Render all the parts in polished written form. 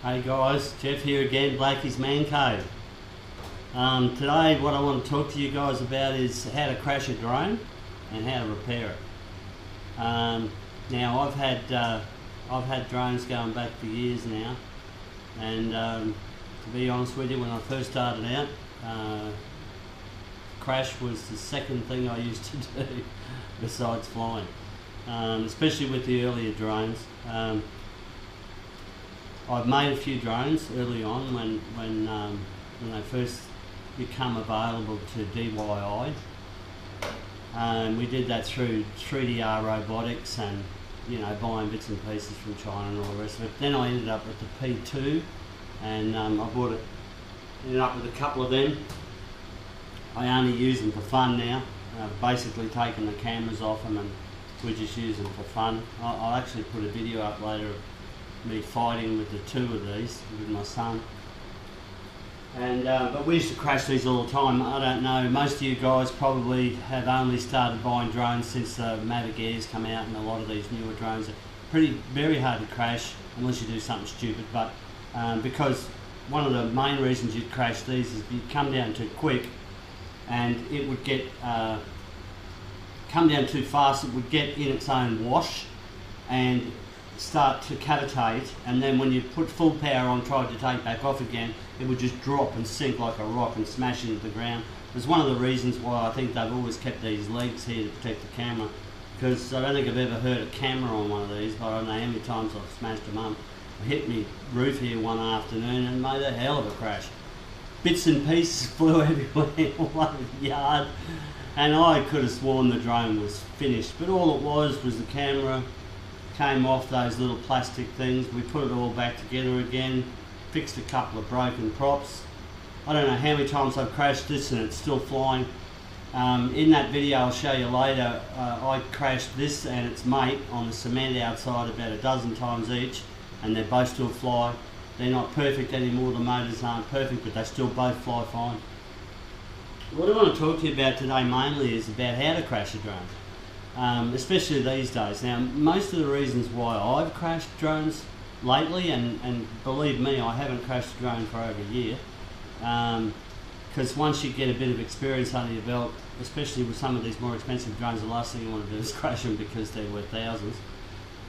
Hey guys, Jeff here again, Blacky's Man Cave. Today what I want to talk to you guys about is how to crash a drone and how to repair it. Now I've had drones going back for years now, and to be honest with you, when I first started out, crash was the second thing I used to do besides flying, especially with the earlier drones. I've made a few drones early on when they first become available to DIY. We did that through 3DR robotics and buying bits and pieces from China and all the rest of it. Then I ended up with the P2, and I ended up with a couple of them. I only use them for fun now. I've basically taken the cameras off them and we just use them for fun. I'll actually put a video up later of me fighting with the two of these with my son. And but we used to crash these all the time. I don't know, most of you guys probably have only started buying drones since the BLACKY'S come out, and a lot of these newer drones are very hard to crash unless you do something stupid. But because one of the main reasons you'd crash these is you'd come down too quick, and it would get come down too fast. It would get in its own wash and start to cavitate, and then when you put full power on, tried to take back off again, it would just drop and sink like a rock and smash into the ground. It's one of the reasons why I think they've always kept these legs here to protect the camera, because I don't think I've ever hurt a camera on one of these, but I don't know how many times I've smashed them up. I hit me roof here one afternoon and made a hell of a crash. Bits and pieces flew everywhere all over the yard, and I could have sworn the drone was finished, but all it was the camera came off those little plastic things. We put it all back together again, fixed a couple of broken props. I don't know how many times I've crashed this and it's still flying. In that video I'll show you later, I crashed this and its mate on the cement outside about a dozen times each, and they both still fly. They're not perfect anymore, the motors aren't perfect, but they still both fly fine. What I want to talk to you about today mainly is about how to crash a drone. Especially these days. Now, most of the reasons why I've crashed drones lately, and believe me, I haven't crashed a drone for over a year, because once you get a bit of experience under your belt, especially with some of these more expensive drones, the last thing you want to do is crash them because they're worth thousands.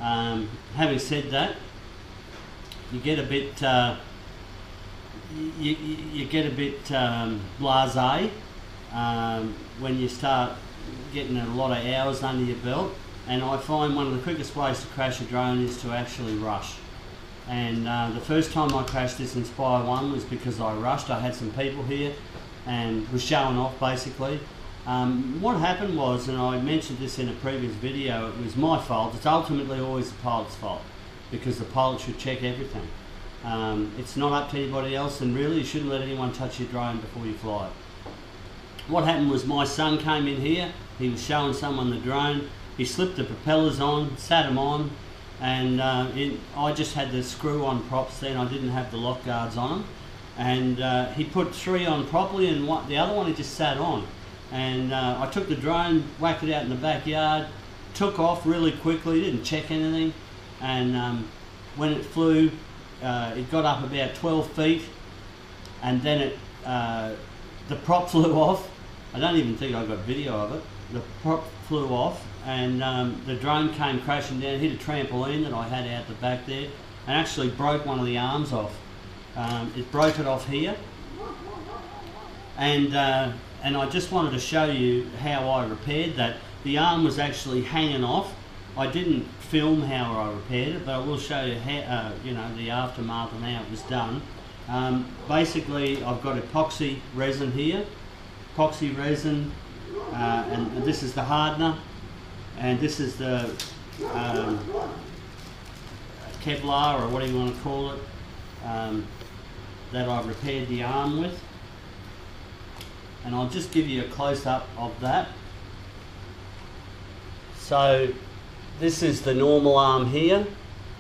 Having said that, you get a bit blasé when you start getting a lot of hours under your belt, and I find one of the quickest ways to crash a drone is to actually rush. And the first time I crashed this Inspire 1 was because I rushed. I had some people here and was showing off basically. What happened was, and I mentioned this in a previous video, it was my fault. It's ultimately always the pilot's fault, because the pilot should check everything. It's not up to anybody else, and really you shouldn't let anyone touch your drone before you fly it. What happened was my son came in here, he was showing someone the drone, he slipped the propellers on, sat them on, and I just had the screw-on props then, I didn't have the lock guards on them, and he put 3 on properly, and the other one he just sat on. And I took the drone, whacked it out in the backyard, took off really quickly, didn't check anything, and when it flew, it got up about 12 feet, and then the prop flew off. I don't even think I got video of it. The prop flew off, and the drone came crashing down, hit a trampoline that I had out the back there, and actually broke one of the arms off. It broke it off here, and I just wanted to show you how I repaired that. The arm was actually hanging off. I didn't film how I repaired it, but I will show you how, the aftermath and how it was done. Basically, I've got epoxy resin here, and this is the hardener, and this is the Kevlar, or what do you want to call it, that I repaired the arm with. And I'll just give you a close-up of that. So this is the normal arm here,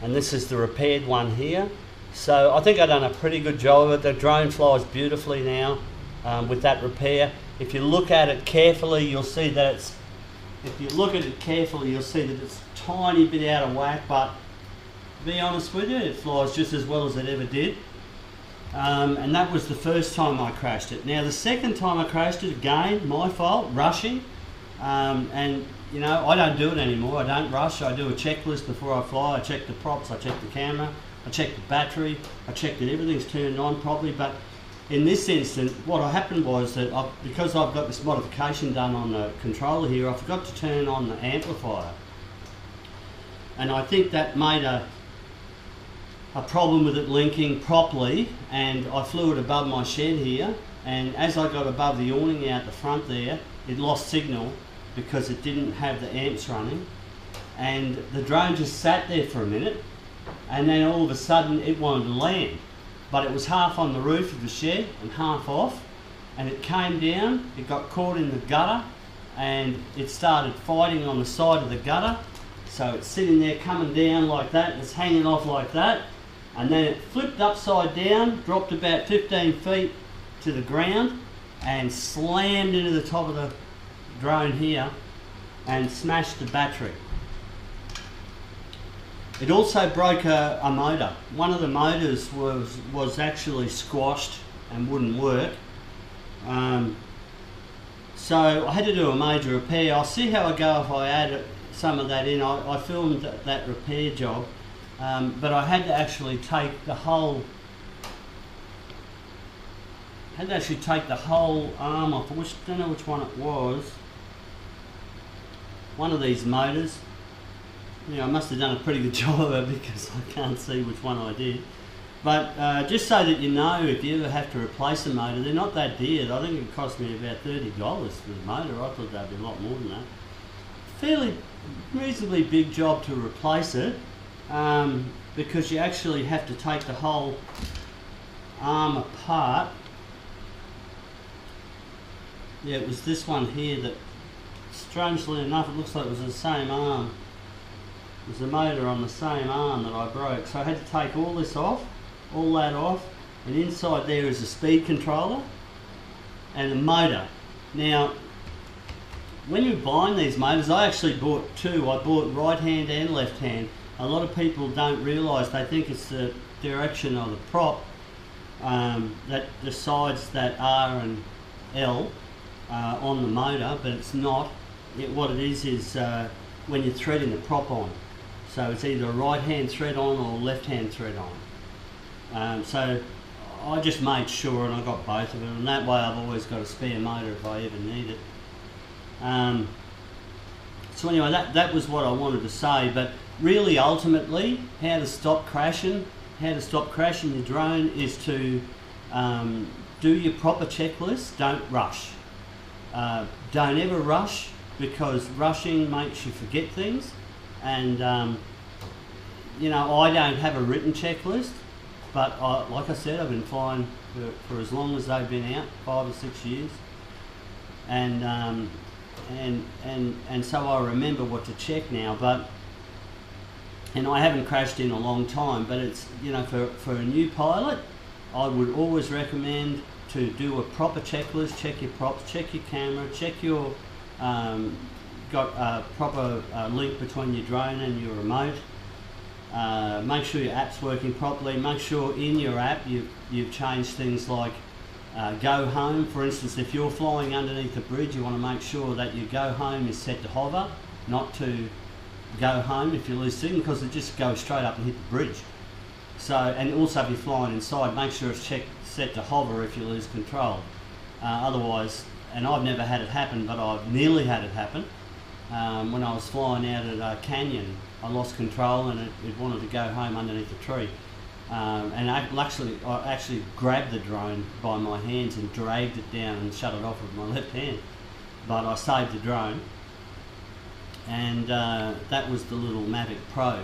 and this is the repaired one here. So I think I've done a pretty good job of it. The drone flies beautifully now with that repair. If you look at it carefully, you'll see that it's a tiny bit out of whack, but to be honest with you. It flies just as well as it ever did. And that was the first time I crashed it. Now the second time I crashed it, again, my fault, rushing. And you know, I don't do it anymore. I don't rush. I do a checklist before I fly. I check the props, I check the camera, I check the battery, I check that everything's turned on properly. But in this instance, what happened was that because I've got this modification done on the controller here, I forgot to turn on the amplifier. And I think that made a problem with it linking properly, and I flew it above my shed here, and as I got above the awning out the front there, it lost signal because it didn't have the amps running, and the drone just sat there for a minute, and then all of a sudden it wanted to land, but it was half on the roof of the shed and half off, and it came down, it got caught in the gutter, and it started fighting on the side of the gutter. So it's sitting there coming down like that, it's hanging off like that, and then it flipped upside down, dropped about 15 feet to the ground, and slammed into the top of the drone here and smashed the battery. It also broke a motor. One of the motors was actually squashed and wouldn't work. So I had to do a major repair. I'll see how I go if I add some of that in. I filmed that repair job, but I had to actually take the whole arm off. I don't know which one it was. One of these motors. Yeah, I must have done a pretty good job of it because I can't see which one I did. But just so that you know, if you ever have to replace a motor, they're not that dear. I think it cost me about $30 for the motor. I thought that'd be a lot more than that. Fairly reasonably big job to replace it, because you actually have to take the whole arm apart. Yeah, it was this one here that, strangely enough, it looks like it was the same arm. It was the motor on the same arm that I broke. So I had to take all this off, all that off, and inside there is a speed controller and a motor. Now, when you're buying these motors, I actually bought two. I bought right hand and left hand. A lot of people don't realise, they think it's the direction of the prop that decides that R and L on the motor, but it's not. What it is when you're threading the prop on. So it's either a right hand thread on or left hand thread on. So I just made sure, and I got both of them, and that way I've always got a spare motor if I ever need it. So anyway, that was what I wanted to say, but really ultimately how to stop crashing your drone is to do your proper checklist. Don't rush. Don't ever rush, because rushing makes you forget things, and you know, I don't have a written checklist, but like I said, I've been flying for as long as they've been out, 5 or 6 years, and so I remember what to check now. And I haven't crashed in a long time, but it's, you know, for a new pilot, I would always recommend to do a proper checklist. Check your props, check your camera, check your got a proper link between your drone and your remote. Make sure your app's working properly. Make sure in your app you've changed things like go home. For instance, if you're flying underneath a bridge, you want to make sure that your go home is set to hover, not to go home if you lose signal, because it just goes straight up and hit the bridge. So, and also if you're flying inside, make sure it's set to hover if you lose control. Otherwise, and I've never had it happen, but I've nearly had it happen. When I was flying out at a canyon, I lost control and it wanted to go home underneath a tree. And I actually grabbed the drone by my hands and dragged it down and shut it off with my left hand. But I saved the drone, and that was the little Mavic Pro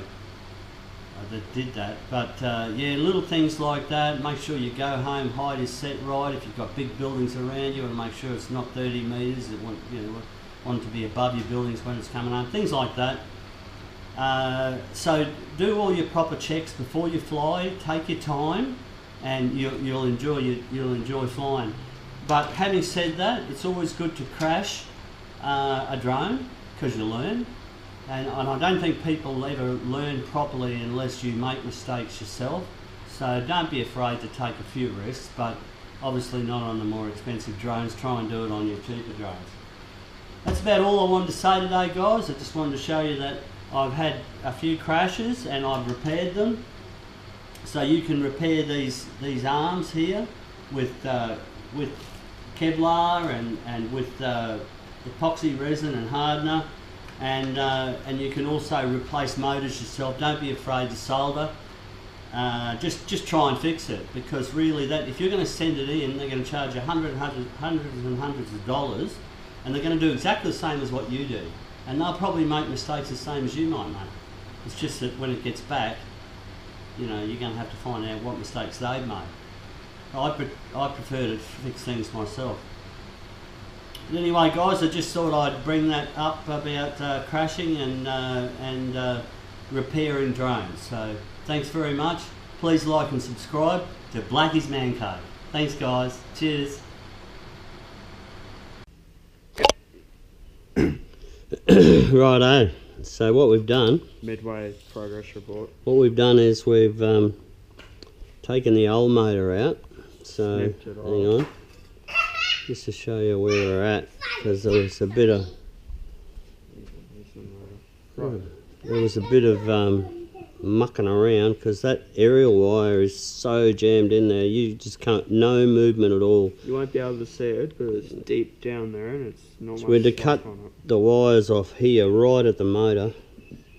that did that. But yeah, little things like that. Make sure your go home height is set right. If you've got big buildings around you, and make sure it's not 30 metres. It want it to be above your buildings when it's coming home. Things like that. So do all your proper checks before you fly. Take your time, and you'll enjoy flying. But having said that, it's always good to crash a drone, because you learn. and I don't think people ever learn properly unless you make mistakes yourself. So don't be afraid to take a few risks, but obviously not on the more expensive drones. Try and do it on your cheaper drones. That's about all I wanted to say today, guys. I just wanted to show you that I've had a few crashes and I've repaired them. So you can repair these arms here with Kevlar and with epoxy resin and hardener, and you can also replace motors yourself. Don't be afraid to solder. Just try and fix it, because really that if you're going to send it in, they're going to charge you hundreds and hundreds of dollars, and they're going to do exactly the same as what you do, and they'll probably make mistakes the same as you might make. It's just that when it gets back, you know, you're going to have to find out what mistakes they've made. I prefer to fix things myself. But anyway, guys, I just thought I'd bring that up about crashing and repairing drones. So thanks very much. Please like and subscribe to Blacky's Man Cave. Thanks, guys. Cheers. Righto. So what we've done... Midway progress report. What we've done is we've taken the old motor out. So hang on. Just to show you where we're at, because there was a bit of... There was a bit of mucking around, because that aerial wire is so jammed in there, you just can't, no movement at all. You won't be able to see it, but it's deep down there and it's not so much. we had to cut the wires off here right at the motor,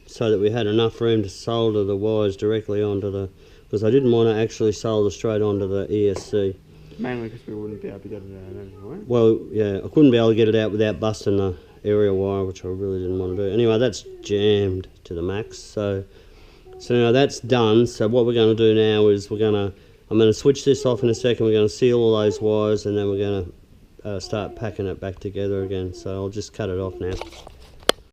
so that we had enough room to solder the wires directly onto the, because I didn't want to actually solder straight onto the ESC. Mainly because we wouldn't be able to get it out anyway. Well, yeah, I couldn't be able to get it out without busting the aerial wire, which I really didn't want to do. Anyway, that's jammed to the max, so now that's done. So what we're going to do now is I'm going to switch this off in a second. We're going to seal all those wires, and then we're going to start packing it back together again. So I'll just cut it off now.